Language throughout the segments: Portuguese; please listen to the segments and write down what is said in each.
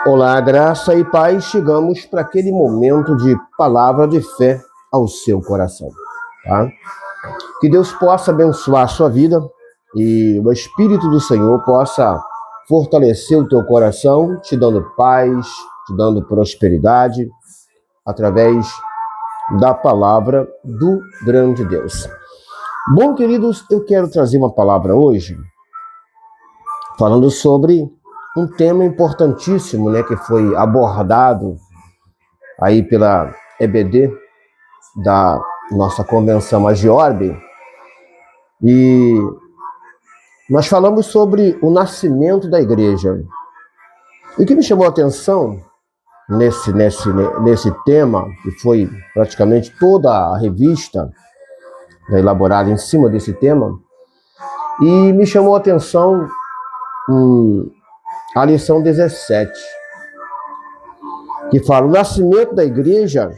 Olá, graça e paz, chegamos para aquele momento de palavra de fé ao seu coração, tá? Que Deus possa abençoar a sua vida e o Espírito do Senhor possa fortalecer o teu coração, te dando paz, te dando prosperidade, através da palavra do grande Deus. Bom, queridos, eu quero trazer uma palavra hoje, falando sobre um tema importantíssimo, né, que foi abordado aí pela EBD da nossa convenção Agiorbe, e nós falamos sobre o nascimento da igreja. E o que me chamou a atenção nesse tema, que foi praticamente toda a revista, né, elaborada em cima desse tema, e me chamou a atenção a lição 17, que fala: o nascimento da igreja,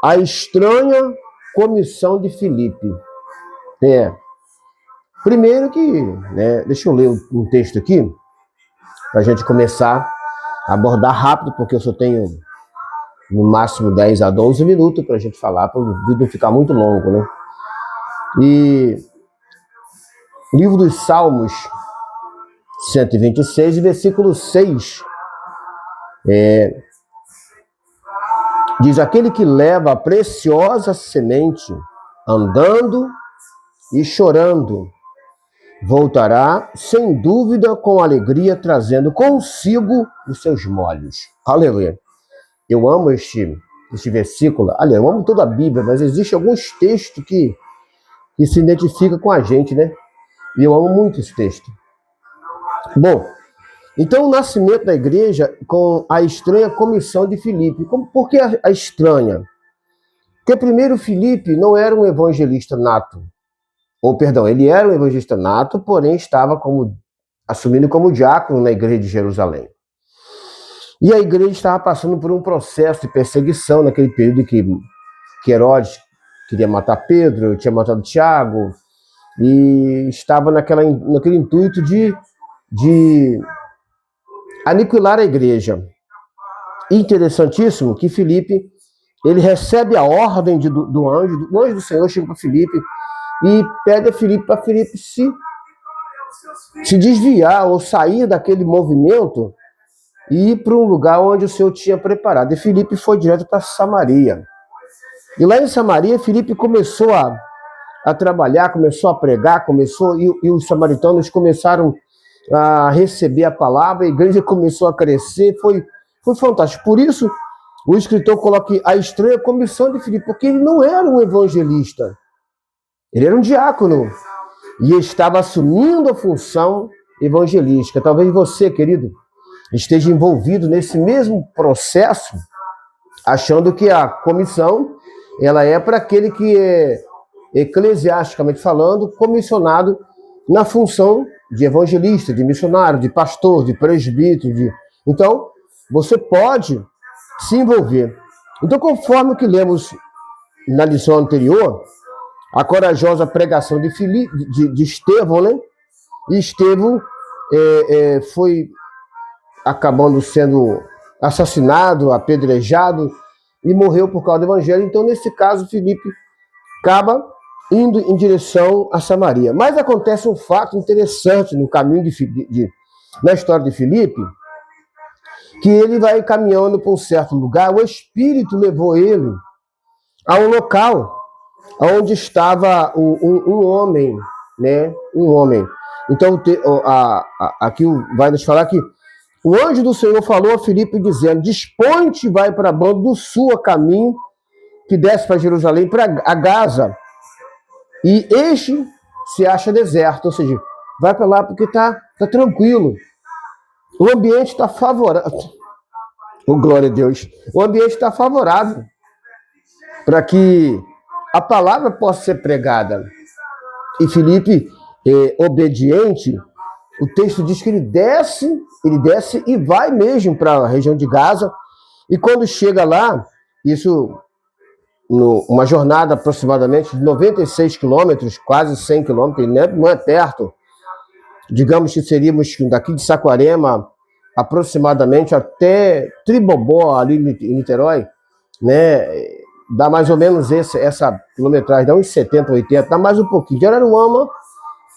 a estranha comissão de Filipe. Primeiro que, né, deixa eu ler um texto aqui, para a gente começar a abordar rápido, porque eu só tenho no máximo 10 a 12 minutos para a gente falar, para o vídeo não ficar muito longo, né? E livro dos Salmos 126, versículo 6, diz: aquele que leva a preciosa semente, andando e chorando, voltará sem dúvida com alegria, trazendo consigo os seus molhos. Aleluia. Eu amo este versículo. Aliás, eu amo toda a Bíblia, mas existe alguns textos que se identificam com a gente, né? E eu amo muito esse texto. Bom, então o nascimento da igreja com a estranha comissão de Filipe. Por que a estranha? Porque primeiro Filipe não era um evangelista nato. Ele era um evangelista nato, porém estava assumindo como diácono na igreja de Jerusalém. E a igreja estava passando por um processo de perseguição naquele período que Herodes queria matar Pedro, tinha matado Tiago, e estava naquele intuito de aniquilar a igreja. Interessantíssimo que Filipe, ele recebe a ordem do anjo, o anjo do Senhor chega para Filipe e pede a Filipe para Filipe se desviar ou sair daquele movimento e ir para um lugar onde o Senhor tinha preparado. E Filipe foi direto para Samaria. E lá em Samaria, Filipe começou a trabalhar, começou a pregar, e os samaritanos começaram a receber a palavra, a igreja começou a crescer, foi fantástico. Por isso, o escritor coloca a estranha comissão de Filipe, porque ele não era um evangelista, ele era um diácono, e estava assumindo a função evangelística. Talvez você, querido, esteja envolvido nesse mesmo processo, achando que a comissão ela é para aquele que é, eclesiasticamente falando, comissionado na função de evangelista, de missionário, de pastor, de presbítero. Então, você pode se envolver. Então, conforme o que lemos na lição anterior, a corajosa pregação de Estevão, né? E Estevão foi acabando sendo assassinado, apedrejado, e morreu por causa do evangelho. Então, nesse caso, Filipe acaba indo em direção a Samaria. Mas acontece um fato interessante no caminho na história de Filipe, que ele vai caminhando para um certo lugar, o Espírito levou ele a um local onde estava um homem, né? Um homem. Então, aqui vai nos falar que o anjo do Senhor falou a Filipe dizendo: dispõe-te, vai para a banda do sul, a caminho que desce para Jerusalém, para a Gaza. E este se acha deserto, ou seja, vai para lá porque tá tranquilo. O ambiente está favorável. Oh, glória a Deus. O ambiente está favorável para que a palavra possa ser pregada. E Filipe, obediente, o texto diz que ele desce e vai mesmo para a região de Gaza. E quando chega lá, isso uma jornada aproximadamente de 96 quilômetros, quase 100 quilômetros, não é perto. Digamos que seríamos daqui de Saquarema aproximadamente até Tribobó, ali em Niterói, né? Dá mais ou menos essa quilometragem, dá uns 70, 80, dá mais um pouquinho, de Araruama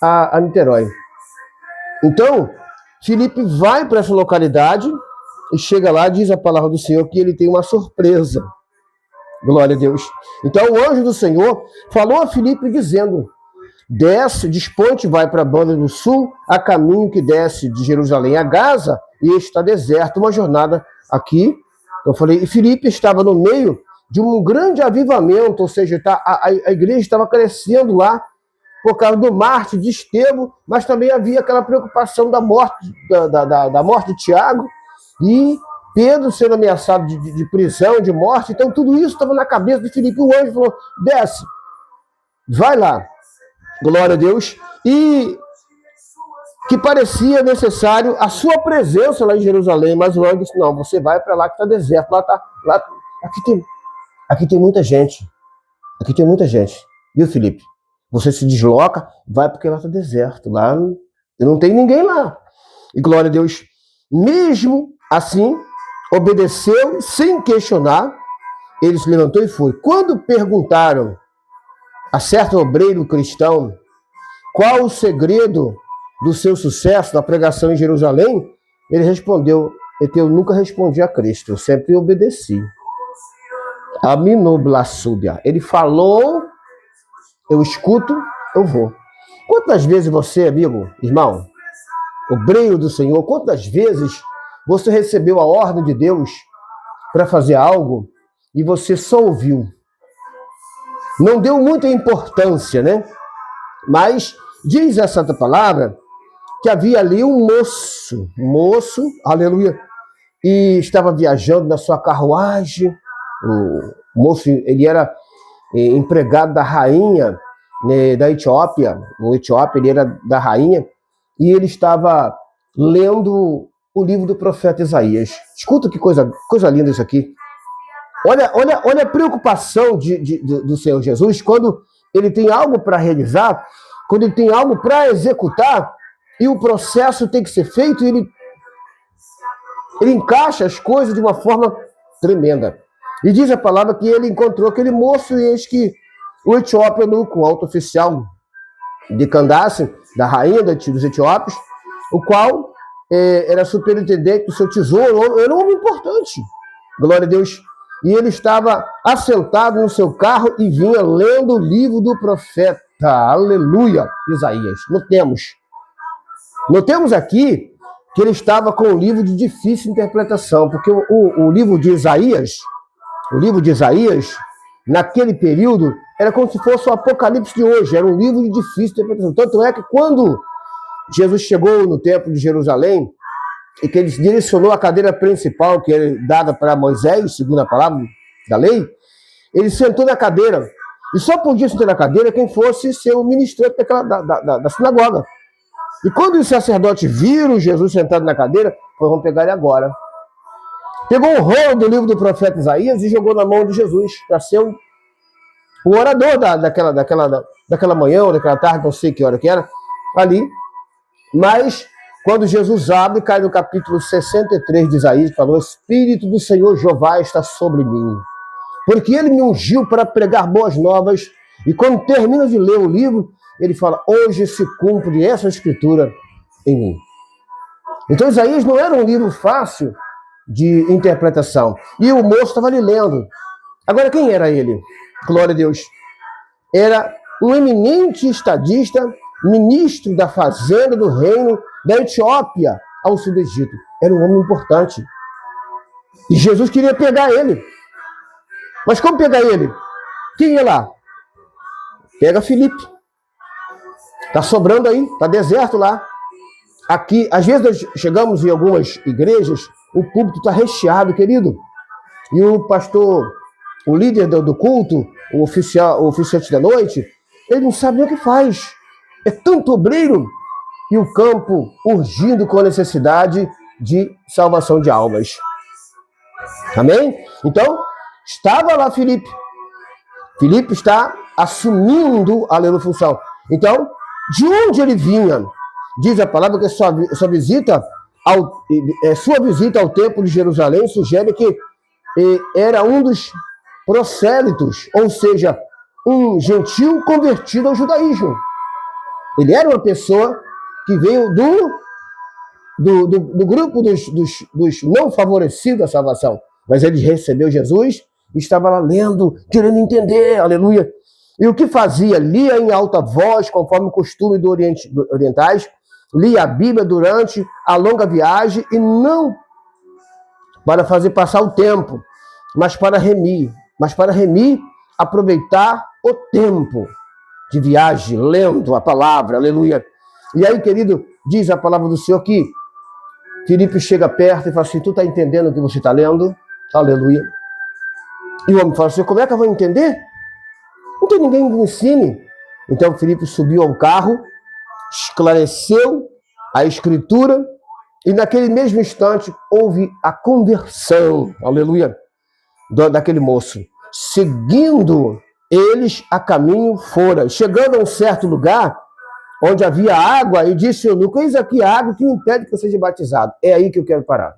a Niterói. Então, Filipe vai para essa localidade e chega lá, diz a palavra do Senhor que ele tem uma surpresa. Glória a Deus. Então, o anjo do Senhor falou a Filipe dizendo: desce, desponte, vai para a banda do sul, a caminho que desce de Jerusalém a Gaza, e está deserto, uma jornada aqui. Eu falei, e Filipe estava no meio de um grande avivamento, ou seja, a igreja estava crescendo lá por causa do mártir de Estevão, mas também havia aquela preocupação da morte, da morte de Tiago, e Pedro sendo ameaçado de prisão, de morte. Então tudo isso estava na cabeça de Filipe. O anjo falou, desce, vai lá. Glória a Deus. E que parecia necessário a sua presença lá em Jerusalém, mas o anjo disse, não, você vai para lá que está deserto, aqui tem muita gente, viu, Filipe? Você se desloca, vai porque lá está deserto, lá não tem ninguém lá. E glória a Deus, mesmo assim, obedeceu sem questionar, ele se levantou e foi. Quando perguntaram a certo obreiro cristão qual o segredo do seu sucesso na pregação em Jerusalém, ele respondeu, eu nunca respondi a Cristo, eu sempre obedeci. Aminoblassúdia. Ele falou, eu escuto, eu vou. Quantas vezes você, amigo, irmão, obreiro do Senhor, quantas vezes você recebeu a ordem de Deus para fazer algo e você só ouviu? Não deu muita importância, né? Mas diz a Santa Palavra que havia ali um moço, aleluia, e estava viajando na sua carruagem. O moço, ele era empregado da rainha, né, da Etiópia. O Etiópia, ele era da rainha, e ele estava lendo o livro do profeta Isaías. Escuta que coisa linda isso aqui. Olha a preocupação do Senhor Jesus quando ele tem algo para realizar, quando ele tem algo para executar, e o processo tem que ser feito, e ele encaixa as coisas de uma forma tremenda. E diz a palavra que ele encontrou aquele moço, e eis que o Etiópia, o alto oficial de Candace, da rainha dos Etiópios, o qual era superintendente do seu tesouro, era um homem importante. Glória a Deus. E ele estava assentado no seu carro e vinha lendo o livro do profeta, aleluia, Isaías. Notemos aqui que ele estava com um livro de difícil interpretação, porque o livro de Isaías, naquele período, era como se fosse o Apocalipse de hoje, era um livro de difícil interpretação. Tanto é que quando Jesus chegou no templo de Jerusalém, e que ele direcionou a cadeira principal, que era dada para Moisés, segundo a palavra da lei, ele sentou na cadeira. E só podia sentar na cadeira quem fosse ser o ministrante da sinagoga. E quando os sacerdotes viram Jesus sentado na cadeira, vamos pegar ele agora. Pegou o rolo do livro do profeta Isaías e jogou na mão de Jesus, para ser o orador daquela manhã, ou daquela tarde, não sei que hora que era, ali. Mas quando Jesus abre, cai no capítulo 63 de Isaías, falou, o Espírito do Senhor Jeová está sobre mim, porque ele me ungiu para pregar boas novas. E quando termina de ler o livro, ele fala, hoje se cumpre essa escritura em mim. Então Isaías não era um livro fácil de interpretação. E o moço estava ali lendo. Agora, quem era ele? Glória a Deus. Era um eminente estadista, ministro da fazenda do reino da Etiópia ao sul do Egito. Era um homem importante. E Jesus queria pegar ele. Mas como pegar ele? Quem ia lá? Pega Filipe. Está sobrando aí, está deserto lá. Aqui, às vezes nós chegamos em algumas igrejas, o púlpito está recheado, querido. E o pastor, o líder do culto, o oficiante da noite, ele não sabe nem o que faz. É tanto obreiro e o campo urgindo com a necessidade de salvação de almas. Amém? Então, estava lá Filipe. Filipe está assumindo a função. Então, de onde ele vinha? Diz a palavra que sua visita sua visita ao templo de Jerusalém sugere que era um dos prosélitos, ou seja, um gentil convertido ao judaísmo. Ele era uma pessoa que veio do grupo dos não favorecidos da salvação. Mas ele recebeu Jesus e estava lá lendo, querendo entender, aleluia. E o que fazia? Lia em alta voz, conforme o costume do orientais, lia a Bíblia durante a longa viagem e não para fazer passar o tempo, mas para remir, aproveitar o tempo de viagem, lendo a palavra, aleluia. E aí, querido, diz a palavra do Senhor que Filipe chega perto e fala assim, tu está entendendo o que você está lendo? Aleluia. E o homem fala assim, como é que eu vou entender? Não tem ninguém que me ensine. Então Filipe subiu ao carro, esclareceu a escritura e naquele mesmo instante houve a conversão, aleluia, daquele moço. Seguindo eles a caminho fora. Chegando a um certo lugar onde havia água, e disse eunuco, eis aqui a água que me impede que eu seja batizado. É aí que eu quero parar.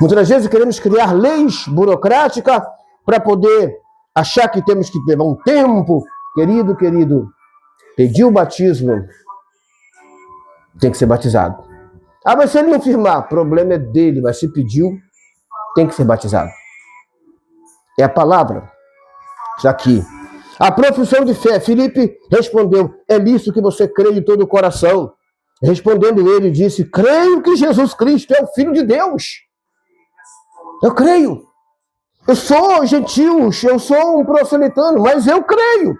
Muitas vezes queremos criar leis burocráticas para poder achar que temos que levar um tempo. Querido, pedir o batismo, tem que ser batizado. Ah, mas se ele não firmar, problema é dele, mas se pediu, tem que ser batizado. É a palavra. Está aqui. A profissão de fé. Filipe respondeu, é nisso que você crê de todo o coração. Respondendo ele, disse, creio que Jesus Cristo é o Filho de Deus. Eu creio. Eu sou gentil, eu sou um proselitano, mas eu creio.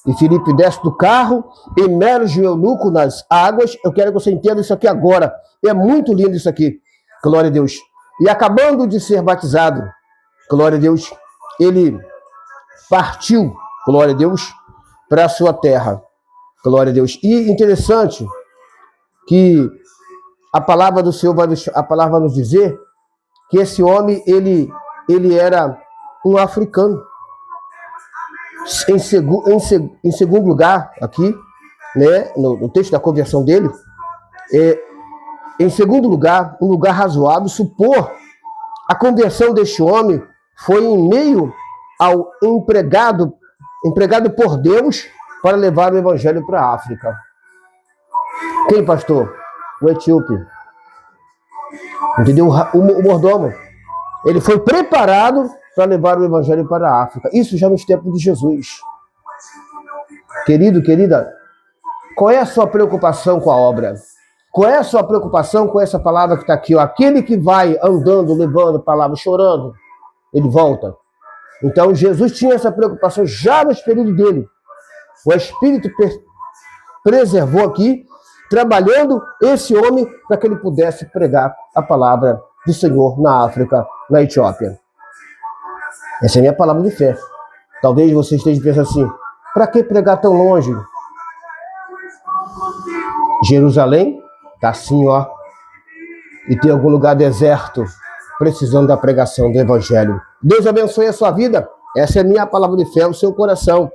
E Filipe desce do carro, emerge o eunuco nas águas. Eu quero que você entenda isso aqui agora. É muito lindo isso aqui. Glória a Deus. E acabando de ser batizado, glória a Deus, ele partiu, glória a Deus, para a sua terra. Glória a Deus. E interessante que a palavra do Senhor vai nos dizer que esse homem, ele era um africano. Em segundo lugar, aqui, né, no texto da conversão dele, em segundo lugar, um lugar razoável, supor a conversão deste homem foi em meio ao empregado por Deus para levar o evangelho para a África. Quem, pastor? O etíope. Entendeu? O mordomo. Ele foi preparado para levar o evangelho para a África. Isso já nos tempos de Jesus. Querido, querida, qual é a sua preocupação com a obra? Qual é a sua preocupação com essa palavra que está aqui? Ó? Aquele que vai andando, levando palavra, chorando, ele volta. Então, Jesus tinha essa preocupação já no período dele. O Espírito preservou aqui, trabalhando esse homem para que ele pudesse pregar a palavra do Senhor na África, na Etiópia. Essa é a minha palavra de fé. Talvez você esteja pensando assim, para que pregar tão longe? Jerusalém está assim, ó, e tem algum lugar deserto, precisando da pregação do Evangelho. Deus abençoe a sua vida. Essa é a minha palavra de fé, o seu coração.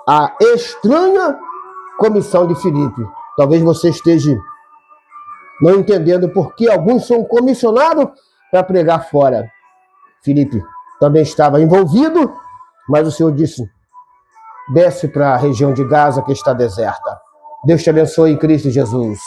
A estranha comissão de Filipe. Talvez você esteja não entendendo por que alguns são comissionados para pregar fora. Filipe também estava envolvido, mas o Senhor disse, desce para a região de Gaza que está deserta. Deus te abençoe em Cristo Jesus.